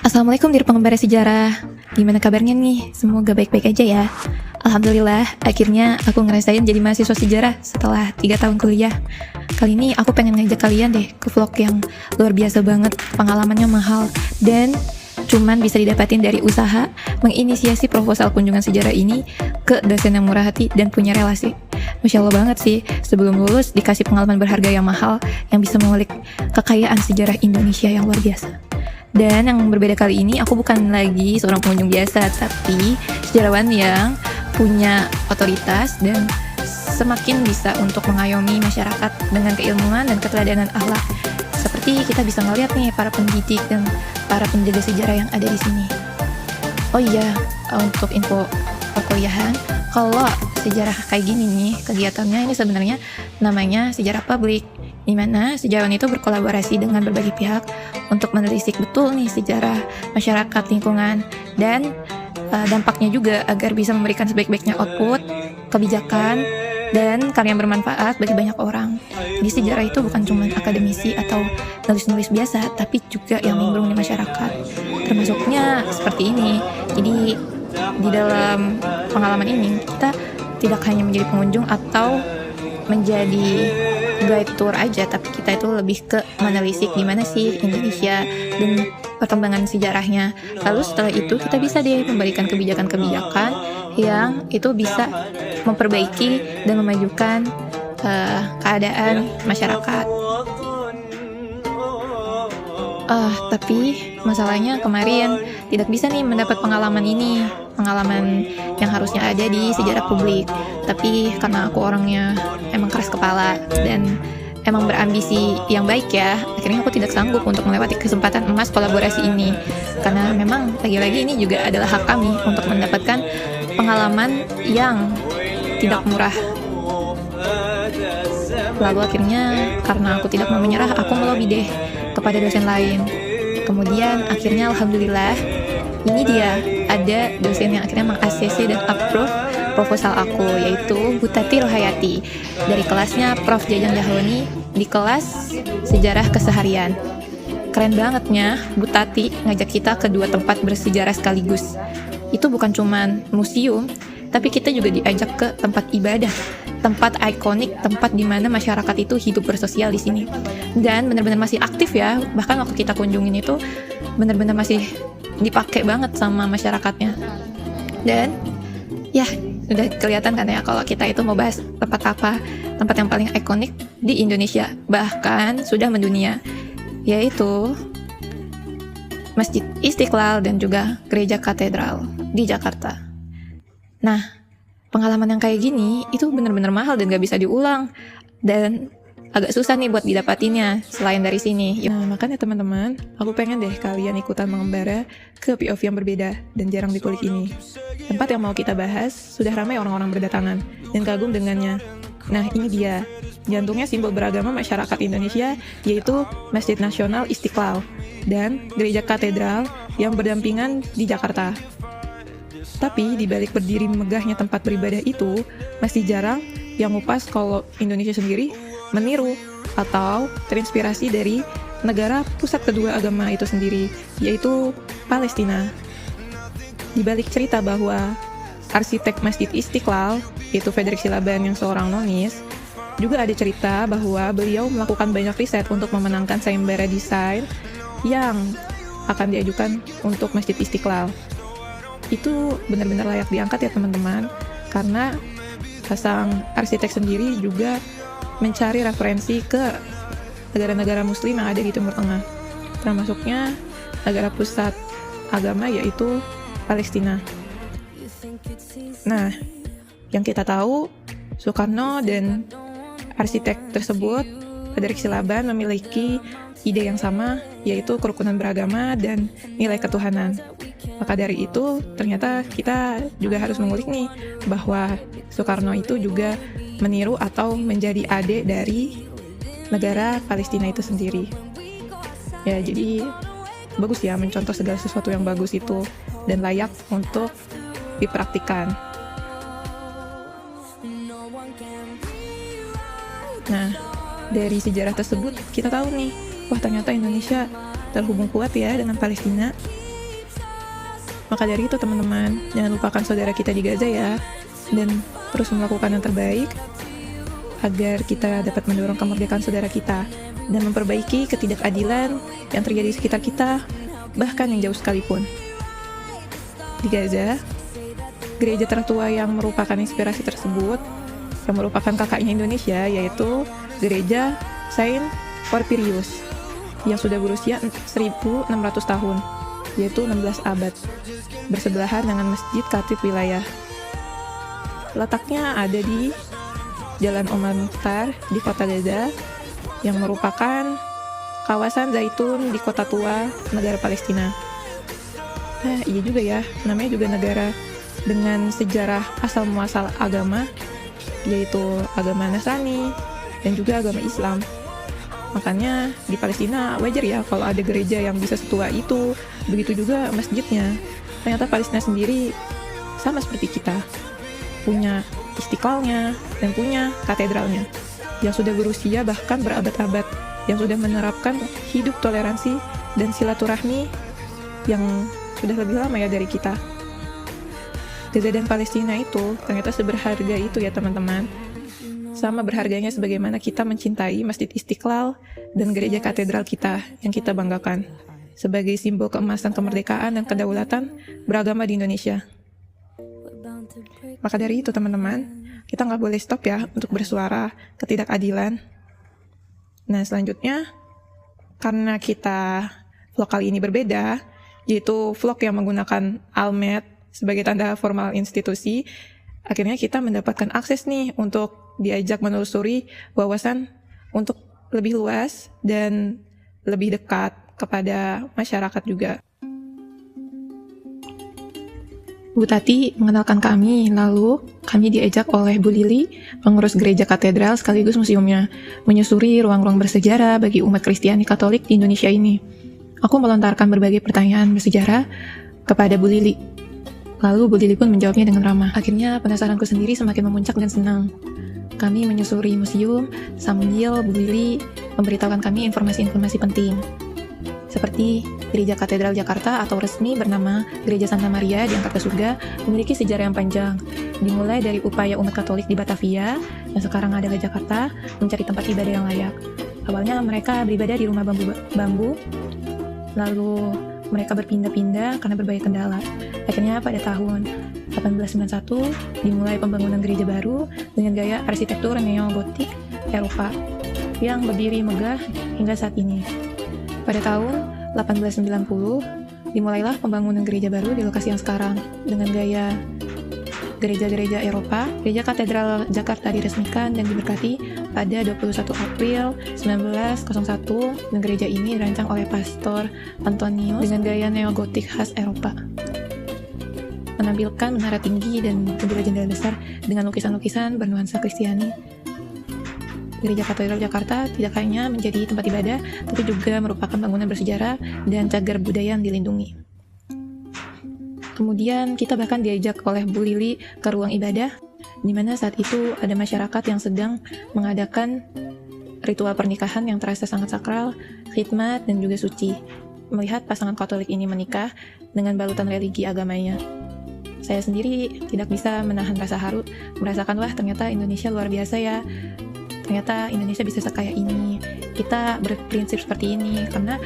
Assalamualaikum diri pengembara sejarah. Gimana kabarnya nih? Semoga baik-baik aja ya. Alhamdulillah, akhirnya aku ngerasain jadi mahasiswa sejarah setelah 3 tahun kuliah. Kali ini aku pengen ngajak kalian deh ke vlog yang luar biasa banget. Pengalamannya mahal dan cuman bisa didapatin dari usaha menginisiasi proposal kunjungan sejarah ini ke dosen yang murah hati dan punya relasi. Masya Allah banget sih, sebelum lulus dikasih pengalaman berharga yang mahal yang bisa mengulik kekayaan sejarah Indonesia yang luar biasa. Dan yang berbeda kali ini, aku bukan lagi seorang pengunjung biasa, tapi sejarawan yang punya otoritas dan semakin bisa untuk mengayomi masyarakat dengan keilmuan dan keteladanan akhlak. Seperti kita bisa ngeliat nih para pendidik dan para penjaga sejarah yang ada di sini. Oh iya, untuk info perkuliahan, kalau sejarah kayak gini nih, kegiatannya ini sebenarnya namanya sejarah publik, di mana sejarawan itu berkolaborasi dengan berbagai pihak untuk menelisik betul nih sejarah masyarakat lingkungan dan dampaknya juga agar bisa memberikan sebaik-baiknya output, kebijakan, dan karya yang bermanfaat bagi banyak orang. Di sejarah itu bukan cuma akademisi atau nulis-nulis biasa, tapi juga yang nimbrung di masyarakat. Termasuknya seperti ini. Jadi di dalam pengalaman ini kita tidak hanya menjadi pengunjung atau menjadi guide tour aja, tapi kita itu lebih ke menelisik gimana sih Indonesia dan perkembangan sejarahnya. Lalu setelah itu kita bisa deh memberikan kebijakan-kebijakan yang itu bisa memperbaiki dan memajukan keadaan masyarakat. Tapi masalahnya kemarin tidak bisa nih mendapat pengalaman yang harusnya ada di sejarah publik. Tapi karena aku orangnya emang keras kepala dan emang berambisi yang baik ya, akhirnya aku tidak sanggup untuk melewati kesempatan emas kolaborasi ini. Karena memang lagi-lagi ini juga adalah hak kami untuk mendapatkan pengalaman yang tidak murah. Lalu akhirnya karena aku tidak mau menyerah, aku melobi deh kepada dosen lain. Kemudian akhirnya alhamdulillah ini dia ada dosen yang akhirnya meng-ACC dan approve proposal aku, yaitu Bu Tati Rohayati dari kelasnya Prof. Jajang Jahloni di kelas Sejarah Keseharian. Keren bangetnya Bu Tati ngajak kita ke 2 tempat bersejarah sekaligus. Itu bukan cuman museum, tapi kita juga diajak ke tempat ibadah, tempat ikonik, tempat di mana masyarakat itu hidup bersosial di sini. Dan benar-benar masih aktif ya, bahkan waktu kita kunjungin itu benar-benar masih dipakai banget sama masyarakatnya. Dan ya udah kelihatan kan ya kalau kita itu mau bahas tempat apa, tempat yang paling ikonik di Indonesia, bahkan sudah mendunia, yaitu Masjid Istiqlal dan juga Gereja Katedral di Jakarta. Nah, pengalaman yang kayak gini itu benar-benar mahal dan gak bisa diulang, dan agak susah nih buat didapatinnya selain dari sini. Nah, makanya teman-teman, aku pengen deh kalian ikutan mengembara ke POV yang berbeda dan jarang dikulik ini. Tempat yang mau kita bahas sudah ramai orang-orang berdatangan dan kagum dengannya. Nah, ini dia, jantungnya simbol beragama masyarakat Indonesia, yaitu Masjid Nasional Istiqlal dan Gereja Katedral yang berdampingan di Jakarta. Tapi di balik berdiri megahnya tempat beribadah itu, masih jarang yang ngupas kalau Indonesia sendiri meniru atau terinspirasi dari negara pusat kedua agama itu sendiri, yaitu Palestina. Di balik cerita bahwa arsitek Masjid Istiqlal, yaitu Frederick Silaban yang seorang nonis, juga ada cerita bahwa beliau melakukan banyak riset untuk memenangkan sayembara desain yang akan diajukan untuk Masjid Istiqlal. Itu benar-benar layak diangkat ya teman-teman, karena sang arsitek sendiri juga mencari referensi ke negara-negara muslim yang ada di Timur Tengah, termasuknya negara pusat agama yaitu Palestina. Nah, yang kita tahu, Soekarno dan arsitek tersebut, Frederick Silaban, memiliki ide yang sama, yaitu kerukunan beragama dan nilai ketuhanan. Maka dari itu, ternyata kita juga harus mengulik nih, bahwa Soekarno itu juga meniru atau menjadi adik dari negara Palestina itu sendiri. Ya, jadi bagus ya mencontoh segala sesuatu yang bagus itu dan layak untuk dipraktikkan. Nah, dari sejarah tersebut kita tahu nih, wah ternyata Indonesia terhubung kuat ya dengan Palestina. Maka dari itu teman-teman, jangan lupakan saudara kita di Gaza ya, dan terus melakukan yang terbaik agar kita dapat mendorong kemerdekaan saudara kita dan memperbaiki ketidakadilan yang terjadi di sekitar kita, bahkan yang jauh sekalipun. Di Gaza, gereja tertua yang merupakan inspirasi tersebut, yang merupakan kakaknya Indonesia, yaitu Gereja Saint Porphyrius, yang sudah berusia 1600 tahun, yaitu 16 abad, bersebelahan dengan Masjid Khatib Wilayah. Letaknya ada di Jalan Omar Mukhtar di kota Gaza, yang merupakan kawasan zaitun di kota tua negara Palestina. Nah, iya juga ya, namanya juga negara dengan sejarah asal-muasal agama, yaitu agama Nasrani dan juga agama Islam. Makanya di Palestina wajar ya kalau ada gereja yang bisa setua itu, begitu juga masjidnya. Ternyata Palestina sendiri sama seperti kita, punya istiqlalnya dan punya katedralnya yang sudah berusia bahkan berabad-abad, yang sudah menerapkan hidup toleransi dan silaturahmi yang sudah lebih lama ya dari kita. Gaza dan Palestina itu ternyata seberharga itu ya teman-teman. Sama berharganya sebagaimana kita mencintai Masjid Istiqlal dan gereja katedral kita yang kita banggakan sebagai simbol keemasan kemerdekaan dan kedaulatan beragama di Indonesia. Maka dari itu teman-teman, kita nggak boleh stop ya untuk bersuara ketidakadilan. Nah selanjutnya, karena kita vlog kali ini berbeda, yaitu vlog yang menggunakan Almed sebagai tanda formal institusi, akhirnya kita mendapatkan akses nih untuk diajak menelusuri wawasan untuk lebih luas dan lebih dekat kepada masyarakat juga. Bu Tati mengenalkan kami, lalu kami diajak oleh Bu Lili, pengurus gereja katedral sekaligus museumnya, menyusuri ruang-ruang bersejarah bagi umat Kristiani Katolik di Indonesia ini. Aku melontarkan berbagai pertanyaan bersejarah kepada Bu Lili. Lalu Bu Lili pun menjawabnya dengan ramah. Akhirnya penasaranku sendiri semakin memuncak dan senang. Kami menyusuri museum sambil Bu Lili memberitahukan kami informasi-informasi penting. Seperti Gereja Katedral Jakarta atau resmi bernama Gereja Santa Maria Diangkat ke Surga memiliki sejarah yang panjang, dimulai dari upaya umat Katolik di Batavia yang sekarang ada di Jakarta mencari tempat ibadah yang layak. Awalnya mereka beribadah di rumah bambu, lalu mereka berpindah-pindah karena berbagai kendala. Akhirnya pada tahun 1891 dimulai pembangunan gereja baru dengan gaya arsitektur neo-gotik Eropa yang berdiri megah hingga saat ini. Pada tahun 1890 dimulailah pembangunan gereja baru di lokasi yang sekarang dengan gaya gereja-gereja Eropa. Gereja Katedral Jakarta diresmikan dan diberkati pada 21 April 1901 dan gereja ini dirancang oleh Pastor Antonius dengan gaya neogotik khas Eropa, menampilkan menara tinggi dan jendela-jendela besar dengan lukisan-lukisan bernuansa Kristiani. Gereja Katedral Jakarta tidak hanya menjadi tempat ibadah, tapi juga merupakan bangunan bersejarah dan cagar budaya yang dilindungi. Kemudian kita bahkan diajak oleh Bu Lili ke ruang ibadah, di mana saat itu ada masyarakat yang sedang mengadakan ritual pernikahan yang terasa sangat sakral, khidmat, dan juga suci. Melihat pasangan Katolik ini menikah dengan balutan religi agamanya, saya sendiri tidak bisa menahan rasa haru, merasakan wah ternyata Indonesia luar biasa ya. Ternyata Indonesia bisa sekaya ini, kita berprinsip seperti ini, karena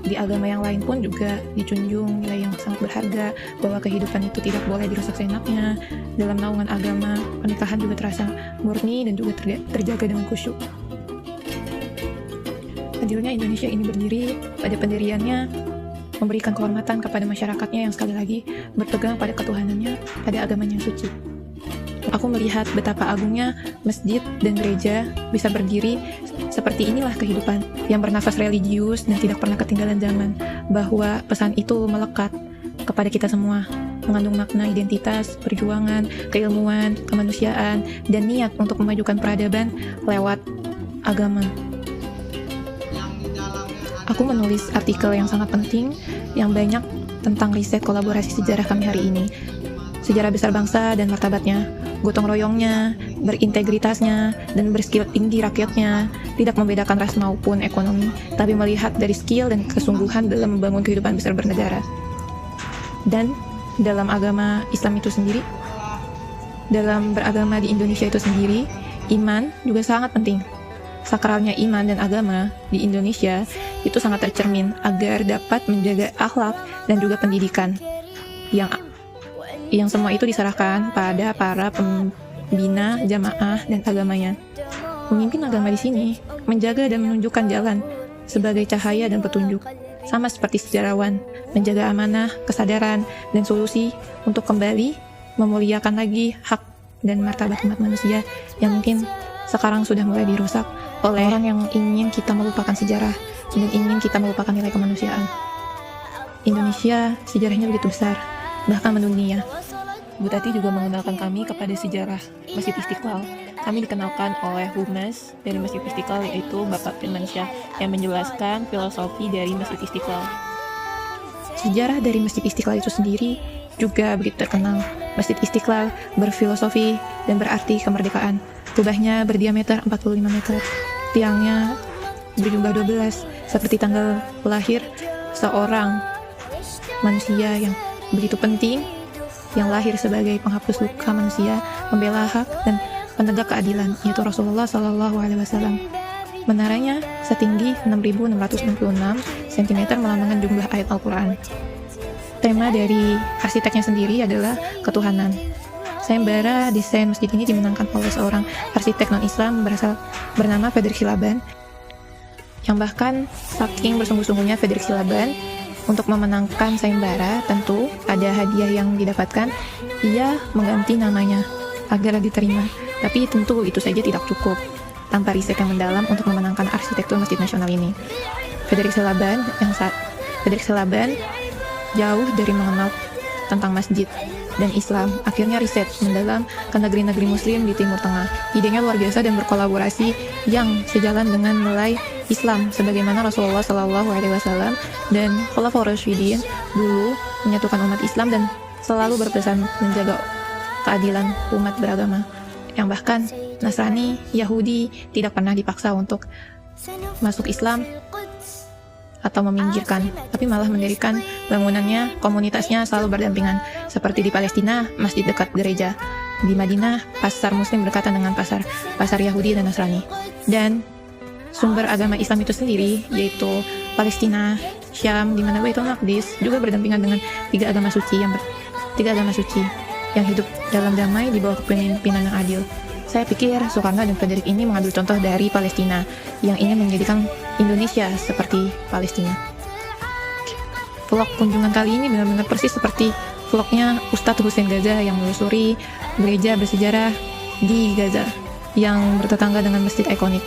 di agama yang lain pun juga dijunjung nilai yang sangat berharga, bahwa kehidupan itu tidak boleh dirusak seenaknya. Dalam naungan agama, pernikahan juga terasa murni dan juga terjaga dengan khusyuk. Adilnya Indonesia ini berdiri pada pendiriannya, memberikan kehormatan kepada masyarakatnya yang sekali lagi berpegang pada ketuhanannya, pada agamanya yang suci. Aku melihat betapa agungnya masjid dan gereja bisa berdiri seperti inilah kehidupan yang bernafas religius dan tidak pernah ketinggalan zaman, bahwa pesan itu melekat kepada kita semua, mengandung makna identitas, perjuangan, keilmuan, kemanusiaan, dan niat untuk memajukan peradaban lewat agama. Aku menulis artikel yang sangat penting yang banyak tentang riset kolaborasi sejarah kami hari ini. Sejarah besar bangsa dan martabatnya, gotong royongnya, berintegritasnya, dan berskill tinggi rakyatnya, tidak membedakan ras maupun ekonomi, tapi melihat dari skill dan kesungguhan dalam membangun kehidupan besar bernegara. Dan dalam agama Islam itu sendiri, dalam beragama di Indonesia itu sendiri, iman juga sangat penting. Sakralnya iman dan agama di Indonesia itu sangat tercermin agar dapat menjaga akhlak dan juga pendidikan yang semua itu diserahkan pada para pembina jamaah dan agamanya. Pemimpin agama di sini menjaga dan menunjukkan jalan sebagai cahaya dan petunjuk, sama seperti sejarawan menjaga amanah, kesadaran, dan solusi untuk kembali memuliakan lagi hak dan martabat umat manusia yang mungkin sekarang sudah mulai dirusak oleh orang yang ingin kita melupakan sejarah dan ingin kita melupakan nilai kemanusiaan. Indonesia sejarahnya begitu besar, bahkan mendunia. Bu Tati juga mengenalkan kami kepada sejarah Masjid Istiqlal. Kami dikenalkan oleh Humas dari Masjid Istiqlal, yaitu Bapak Firmansyah, yang menjelaskan filosofi dari Masjid Istiqlal. Sejarah dari Masjid Istiqlal itu sendiri juga begitu terkenal. Masjid Istiqlal berfilosofi dan berarti kemerdekaan. Kubahnya berdiameter 45 meter, tiangnya berjumlah 12, seperti tanggal lahir seorang manusia yang begitu penting, yang lahir sebagai penghapus luka manusia, pembela hak dan penegak keadilan, yaitu Rasulullah SAW. Menaranya setinggi 6.666 cm melambangkan jumlah ayat Al-Quran. Tema dari arsiteknya sendiri adalah ketuhanan. Sayembara desain masjid ini dimenangkan oleh seorang arsitek non-Islam bernama Frederick Silaban, yang bahkan saking bersungguh-sungguhnya Frederick Silaban untuk memenangkan sayembara, tentu ada hadiah yang didapatkan. Ia mengganti namanya agar diterima, tapi tentu itu saja tidak cukup tanpa riset yang mendalam untuk memenangkan arsitektur Masjid Nasional ini. Frederick Silaban jauh dari mengenal tentang masjid dan Islam, akhirnya riset mendalam ke negeri-negeri muslim di Timur Tengah. Idenya luar biasa dan berkolaborasi yang sejalan dengan nilai Islam, sebagaimana Rasulullah SAW dan Khulafaur Rasyidin dulu menyatukan umat Islam dan selalu berpesan menjaga keadilan umat beragama, yang bahkan Nasrani, Yahudi tidak pernah dipaksa untuk masuk Islam atau meminggirkan, tapi malah mendirikan bangunannya, komunitasnya selalu berdampingan. Seperti di Palestina, masjid dekat gereja. Di Madinah, pasar muslim berdekatan dengan pasar Yahudi dan Nasrani. Dan sumber agama Islam itu sendiri, yaitu Palestina, Syam, di mana Baitul Maqdis juga berdampingan dengan tiga agama suci yang hidup dalam damai di bawah kepemimpinan yang adil. Saya pikir Soekarno dan Frederick ini mengambil contoh dari Palestina yang ingin menjadikan Indonesia seperti Palestina. Vlog kunjungan kali ini benar-benar persis seperti vlognya Ustadz Hussein Gaza yang menelusuri gereja bersejarah di Gaza yang bertetangga dengan masjid ikonik.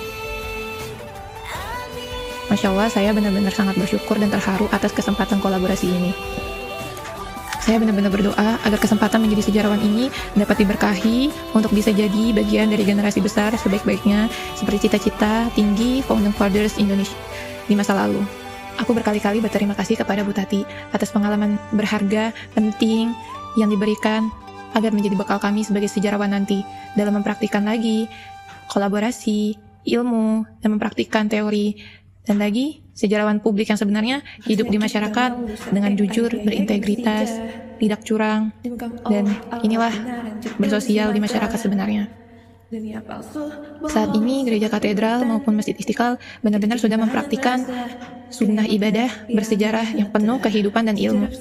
Masya Allah, saya benar-benar sangat bersyukur dan terharu atas kesempatan kolaborasi ini. Saya benar-benar berdoa agar kesempatan menjadi sejarawan ini dapat diberkahi untuk bisa jadi bagian dari generasi besar sebaik-baiknya, seperti cita-cita tinggi Founding Fathers Indonesia di masa lalu. Aku berkali-kali berterima kasih kepada Bu Tati atas pengalaman berharga, penting yang diberikan agar menjadi bekal kami sebagai sejarawan nanti dalam mempraktikkan lagi kolaborasi, ilmu, dan mempraktikkan teori. Dan lagi, sejarawan publik yang sebenarnya hidup di masyarakat dengan jujur, berintegritas, tidak curang, dan inilah bersosial di masyarakat sebenarnya. Saat ini, gereja katedral maupun Masjid Istiqlal benar-benar sudah mempraktikkan sunnah ibadah bersejarah yang penuh kehidupan dan ilmu.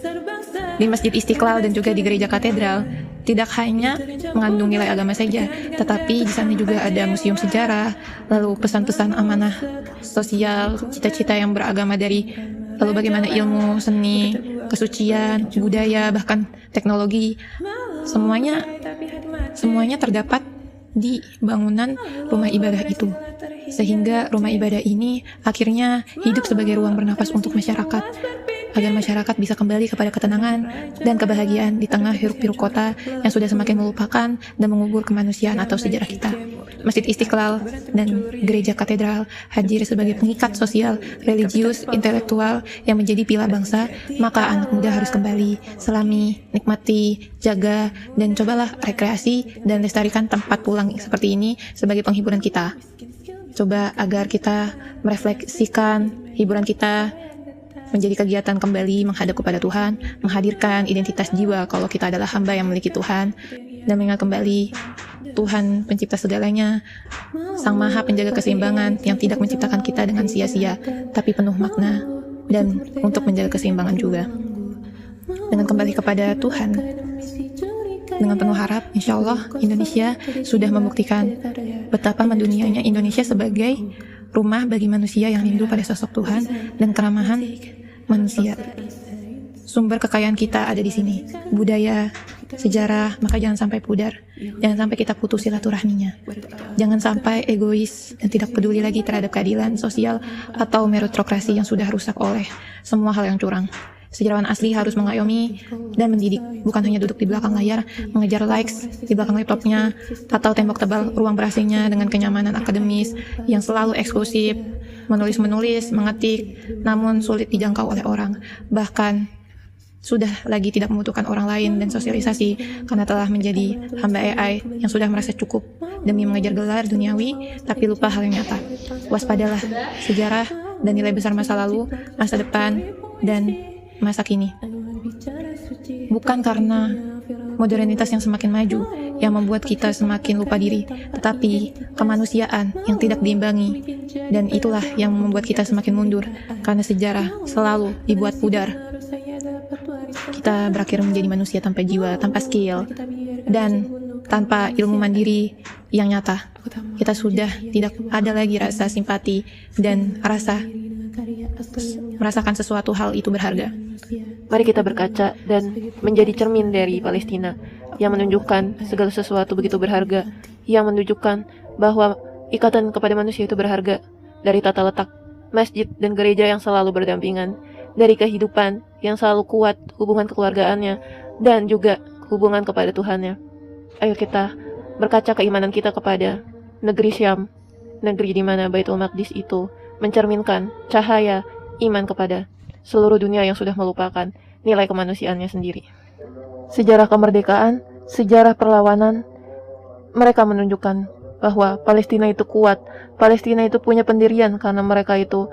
Di Masjid Istiqlal dan juga di gereja katedral, tidak hanya mengandung nilai agama saja, tetapi di sana juga ada museum sejarah, lalu pesan-pesan amanah sosial, cita-cita yang beragama lalu bagaimana ilmu, seni, kesucian, budaya, bahkan teknologi, semuanya terdapat di bangunan rumah ibadah itu. Sehingga rumah ibadah ini akhirnya hidup sebagai ruang bernafas untuk masyarakat, agar masyarakat bisa kembali kepada ketenangan dan kebahagiaan di tengah hiruk-pikuk kota yang sudah semakin melupakan dan mengubur kemanusiaan atau sejarah kita. Masjid Istiqlal dan gereja katedral hadir sebagai pengikat sosial, religius, intelektual yang menjadi pilar bangsa. Maka anak muda harus kembali, selami, nikmati, jaga, dan cobalah rekreasi dan lestarikan tempat pulang seperti ini sebagai penghiburan kita. Coba agar kita merefleksikan hiburan kita menjadi kegiatan kembali menghadap kepada Tuhan, menghadirkan identitas jiwa kalau kita adalah hamba yang memiliki Tuhan, dan mengingat kembali Tuhan pencipta segalanya, Sang Maha penjaga keseimbangan yang tidak menciptakan kita dengan sia-sia, tapi penuh makna, dan untuk menjaga keseimbangan juga. Dengan kembali kepada Tuhan, dengan penuh harap, insya Allah Indonesia sudah membuktikan betapa mendunianya Indonesia sebagai rumah bagi manusia yang rindu pada sosok Tuhan dan keramahan manusia. Sumber kekayaan kita ada di sini, budaya, sejarah, maka jangan sampai pudar. Jangan sampai kita putus silaturahminya. Jangan sampai egois dan tidak peduli lagi terhadap keadilan sosial atau meritokrasi yang sudah rusak oleh semua hal yang curang. Sejarawan asli harus mengayomi dan mendidik, bukan hanya duduk di belakang layar, mengejar likes di belakang laptopnya, atau tembok tebal ruang ber-AC-nya dengan kenyamanan akademis yang selalu eksklusif, menulis-menulis, mengetik, namun sulit dijangkau oleh orang. Bahkan sudah lagi tidak membutuhkan orang lain dan sosialisasi karena telah menjadi hamba AI yang sudah merasa cukup demi mengejar gelar duniawi tapi lupa hal yang nyata. Waspadalah sejarah dan nilai besar masa lalu, masa depan, dan masa kini. Bukan karena modernitas yang semakin maju yang membuat kita semakin lupa diri, tetapi kemanusiaan yang tidak diimbangi, dan itulah yang membuat kita semakin mundur karena sejarah selalu dibuat pudar. Kita berakhir menjadi manusia tanpa jiwa, tanpa skill, dan tanpa ilmu mandiri yang nyata. Kita sudah tidak ada lagi rasa simpati dan rasa merasakan sesuatu hal itu berharga. Mari kita berkaca dan menjadi cermin dari Palestina yang menunjukkan segala sesuatu begitu berharga, yang menunjukkan bahwa ikatan kepada manusia itu berharga, dari tata letak masjid dan gereja yang selalu berdampingan, dari kehidupan yang selalu kuat hubungan kekeluargaannya, dan juga hubungan kepada Tuhannya. Ayo kita berkaca keimanan kita kepada negeri Syam, negeri di mana Baitul Maqdis itu mencerminkan cahaya iman kepada seluruh dunia yang sudah melupakan nilai kemanusiaannya sendiri. Sejarah kemerdekaan, sejarah perlawanan, mereka menunjukkan bahwa Palestina itu kuat, Palestina itu punya pendirian karena mereka itu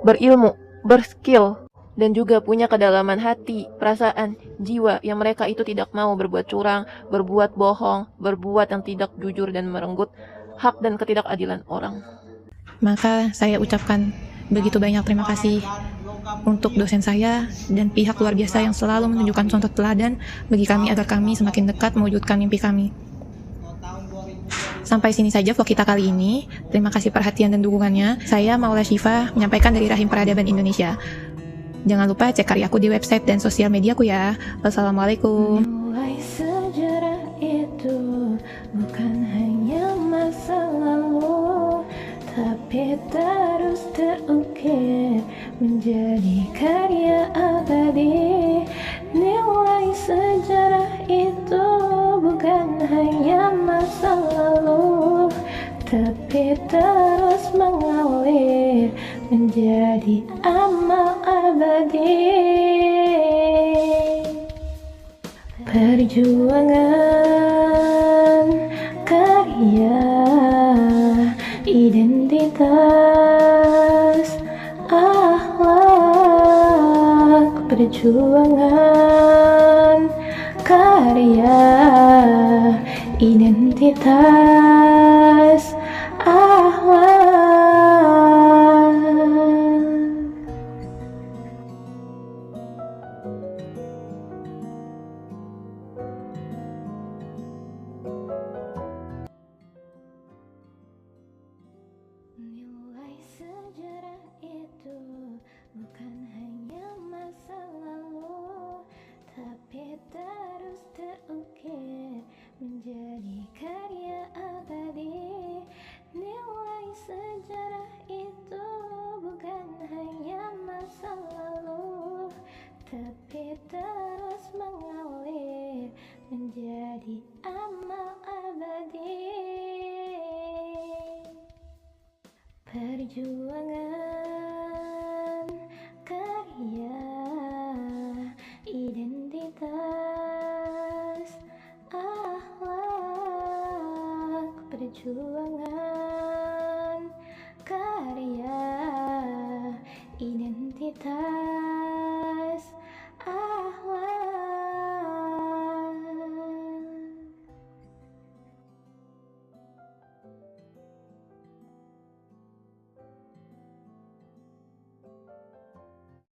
berilmu, berskill, dan juga punya kedalaman hati, perasaan, jiwa yang mereka itu tidak mau berbuat curang, berbuat bohong, berbuat yang tidak jujur dan merenggut hak dan ketidakadilan orang. Maka saya ucapkan begitu banyak terima kasih untuk dosen saya dan pihak luar biasa yang selalu menunjukkan contoh teladan bagi kami agar kami semakin dekat mewujudkan mimpi kami. Sampai sini saja vlog kita kali ini. Terima kasih perhatian dan dukungannya. Saya Maula Syifa menyampaikan dari Rahim Peradaban Indonesia. Jangan lupa cek karyaku di website dan sosial mediaku ya. Wassalamualaikum. Mulai sejarah itu bukan hanya masa lalu, tapi terus terukir menjadi karya abadi. Nilai sejarah itu bukan hanya masa lalu, tapi terus mengalir menjadi amal abadi. Perjuangan, karya, identitas, akhlak. Perjuangan, karya, identitas, akhlak. Nilai sejarah itu bukan hanya masa lalu, tapi terus terukir menjadi karya abadi. Nilai sejarah itu bukan hanya masa lalu, tapi terus mengalir menjadi amal abadi. Perjuangan, karya, identitas, akhlak. Perjuangan,